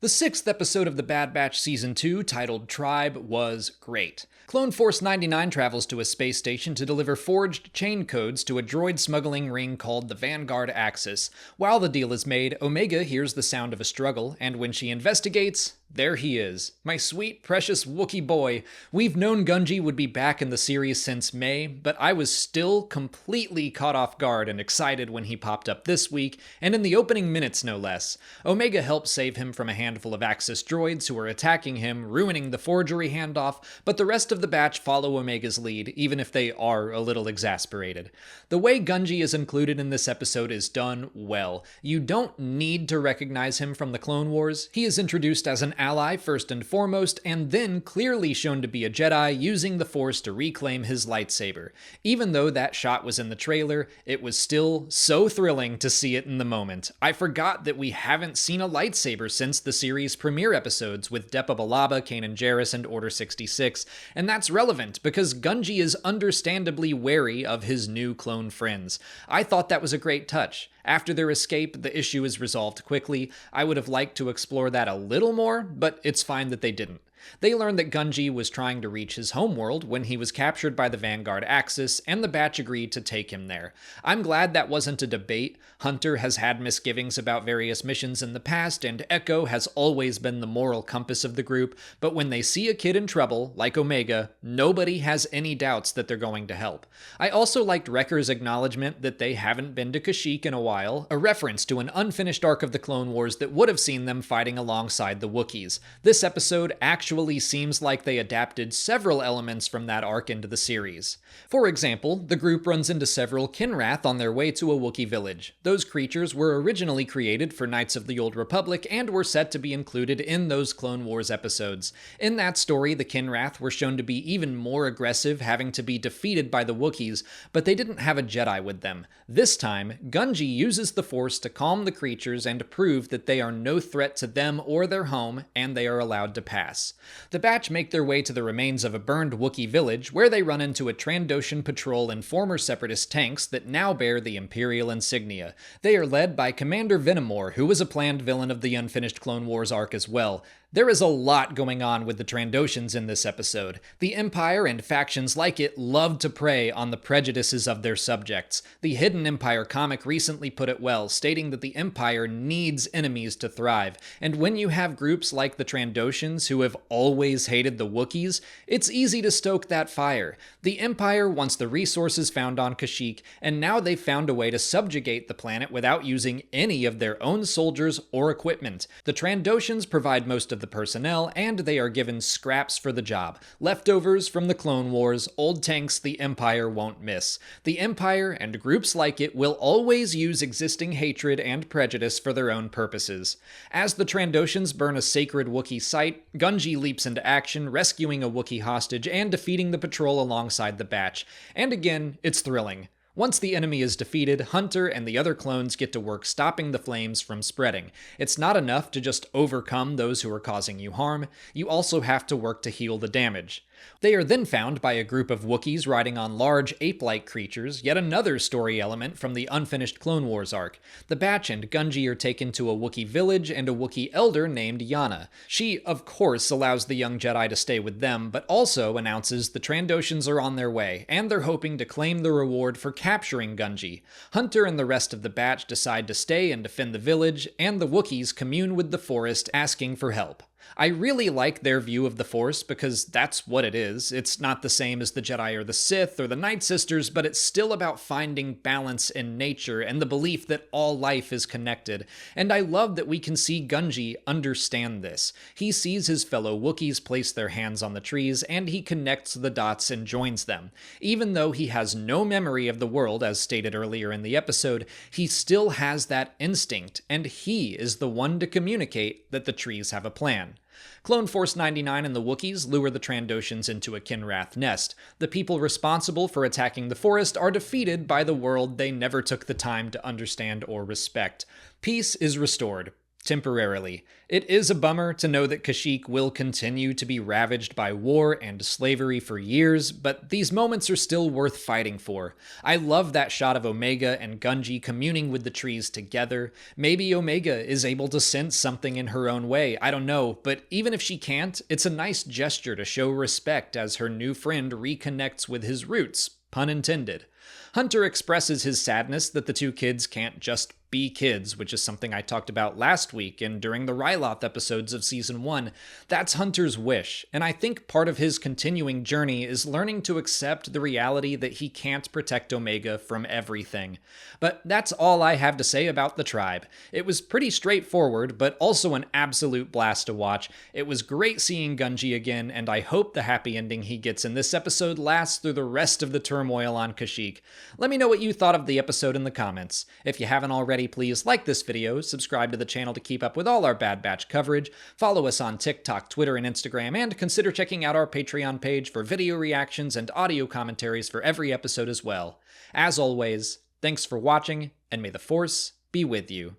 The sixth episode of The Bad Batch Season 2, titled Tribe, was great. Clone Force 99 travels to a space station to deliver forged chain codes to a droid smuggling ring called the Vanguard Axis. While the deal is made, Omega hears the sound of a struggle, and when she investigates, there he is. My sweet, precious Wookiee boy. We've known Gungi would be back in the series since May, but I was still completely caught off guard and excited when he popped up this week, and in the opening minutes no less. Omega helps save him from a handful of Axis droids who are attacking him, ruining the forgery handoff, but the rest of the batch follow Omega's lead, even if they are a little exasperated. The way Gungi is included in this episode is done well. You don't need to recognize him from the Clone Wars. He is introduced as an ally first and foremost, and then clearly shown to be a Jedi using the Force to reclaim his lightsaber. Even though that shot was in the trailer, it was still so thrilling to see it in the moment. I forgot that we haven't seen a lightsaber since the series' premiere episodes with Depa Billaba, Kanan Jarrus, and Order 66, and that's relevant because Gungi is understandably wary of his new clone friends. I thought that was a great touch. After their escape, the issue is resolved quickly. I would have liked to explore that a little more, but it's fine that they didn't. They learned that Gungi was trying to reach his homeworld when he was captured by the Vanguard Axis, and the batch agreed to take him there. I'm glad that wasn't a debate. Hunter has had misgivings about various missions in the past, and Echo has always been the moral compass of the group, but when they see a kid in trouble, like Omega, nobody has any doubts that they're going to help. I also liked Wrecker's acknowledgement that they haven't been to Kashyyyk in a while, a reference to an unfinished arc of the Clone Wars that would have seen them fighting alongside the Wookiees. This episode actually seems like they adapted several elements from that arc into the series. For example, the group runs into several Kinrath on their way to a Wookiee village. Those creatures were originally created for Knights of the Old Republic and were set to be included in those Clone Wars episodes. In that story, the Kinrath were shown to be even more aggressive, having to be defeated by the Wookiees, but they didn't have a Jedi with them. This time, Gungi uses the Force to calm the creatures and prove that they are no threat to them or their home, and they are allowed to pass. The batch make their way to the remains of a burned Wookiee village, where they run into a Trandoshan patrol and former Separatist tanks that now bear the Imperial insignia. They are led by Commander Venomore, who was a planned villain of the unfinished Clone Wars arc as well. There is a lot going on with the Trandoshans in this episode. The Empire and factions like it love to prey on the prejudices of their subjects. The Hidden Empire comic recently put it well, stating that the Empire needs enemies to thrive, and when you have groups like the Trandoshans who have always hated the Wookiees, it's easy to stoke that fire. The Empire wants the resources found on Kashyyyk, and now they've found a way to subjugate the planet without using any of their own soldiers or equipment. The Trandoshans provide most of the personnel, and they are given scraps for the job. Leftovers from the Clone Wars, old tanks the Empire won't miss. The Empire and groups like it will always use existing hatred and prejudice for their own purposes. As the Trandoshans burn a sacred Wookiee site, Gungi leaps into action, rescuing a Wookiee hostage and defeating the patrol alongside the batch. And again, it's thrilling. Once the enemy is defeated, Hunter and the other clones get to work stopping the flames from spreading. It's not enough to just overcome those who are causing you harm, you also have to work to heal the damage. They are then found by a group of Wookiees riding on large ape-like creatures, yet another story element from the unfinished Clone Wars arc. The batch and Gungi are taken to a Wookiee village and a Wookiee elder named Yana. She, of course, allows the young Jedi to stay with them, but also announces the Trandoshans are on their way, and they're hoping to claim the reward for capturing Gungi. Hunter and the rest of the batch decide to stay and defend the village, and the Wookiees commune with the forest, asking for help. I really like their view of the Force because that's what it is. It's not the same as the Jedi or the Sith or the Night Sisters, but it's still about finding balance in nature and the belief that all life is connected. And I love that we can see Gungi understand this. He sees his fellow Wookiees place their hands on the trees, and he connects the dots and joins them. Even though he has no memory of the world, as stated earlier in the episode, he still has that instinct, and he is the one to communicate that the trees have a plan. Clone Force 99 and the Wookiees lure the Trandoshans into a Kinrath nest. The people responsible for attacking the forest are defeated by the world they never took the time to understand or respect. Peace is restored. temporarily. It is a bummer to know that Kashyyyk will continue to be ravaged by war and slavery for years, but these moments are still worth fighting for. I love that shot of Omega and Gungi communing with the trees together. Maybe Omega is able to sense something in her own way, I don't know, but even if she can't, it's a nice gesture to show respect as her new friend reconnects with his roots, pun intended. Hunter expresses his sadness that the two kids can't just be kids, which is something I talked about last week and during the Ryloth episodes of Season 1. That's Hunter's wish, and I think part of his continuing journey is learning to accept the reality that he can't protect Omega from everything. But that's all I have to say about the tribe. It was pretty straightforward, but also an absolute blast to watch. It was great seeing Gungi again, and I hope the happy ending he gets in this episode lasts through the rest of the turmoil on Kashyyyk. Let me know what you thought of the episode in the comments. If you haven't already, please like this video, subscribe to the channel to keep up with all our Bad Batch coverage, follow us on TikTok, Twitter, and Instagram, and consider checking out our Patreon page for video reactions and audio commentaries for every episode as well. As always, thanks for watching, and may the Force be with you.